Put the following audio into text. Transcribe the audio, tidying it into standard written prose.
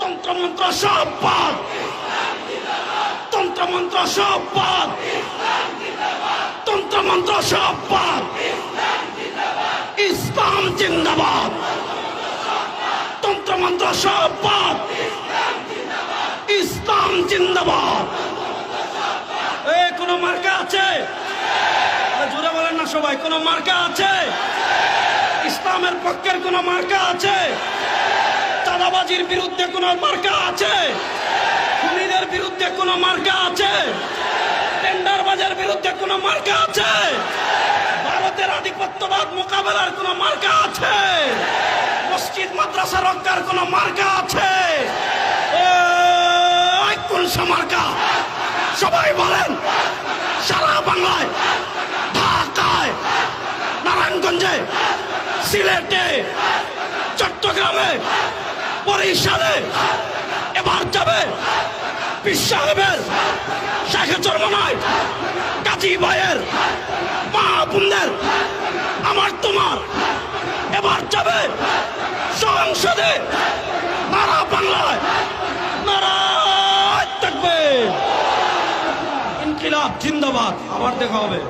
তন্ত্রমন্ত্র সব বাদ, তন্ত্রমন্ত্র সব বাদ, তন্ত্রমন্ত্র সব বাদ। ইসলাম জিন্দাবাদ, তন্ত্রমন্ত্র সব বাদ, ইসলাম জিন্দাবাদ। কোন মার্কা আছে? জোরে বলেন না সবাই, কোন মার্কা আছে? ইসলামের পক্ষের কোন মার্কা আছে? চাঁদাবাজির বিরুদ্ধে কোন মার্কা আছে? খুনিদের বিরুদ্ধে কোন মার্কা আছে? টেন্ডারবাজের বিরুদ্ধে কোন মার্কা আছে? ভারতের আধিপত্যবাদ মোকাবেলার কোন মার্কা আছে? মসজিদ মাদ্রাসা রক্ষার কোন মার্কা আছে? কোন মার্কা? সবাই বলেন। সারা বাংলায়, ঢাকায়, নারায়ণগঞ্জে, সিলেটে, চট্টগ্রামে, বরিশালে এবার যাবে পীর সাহেবের, শেখ চরমনাই, কাজী ভাইয়ের, মা বোনদের, আমার তোমার এবার যাবে সংসদে। নারা বাংলায় নারায় থাকবে। ইনকিলাব জিন্দাবাদ। আবার দেখা হবে।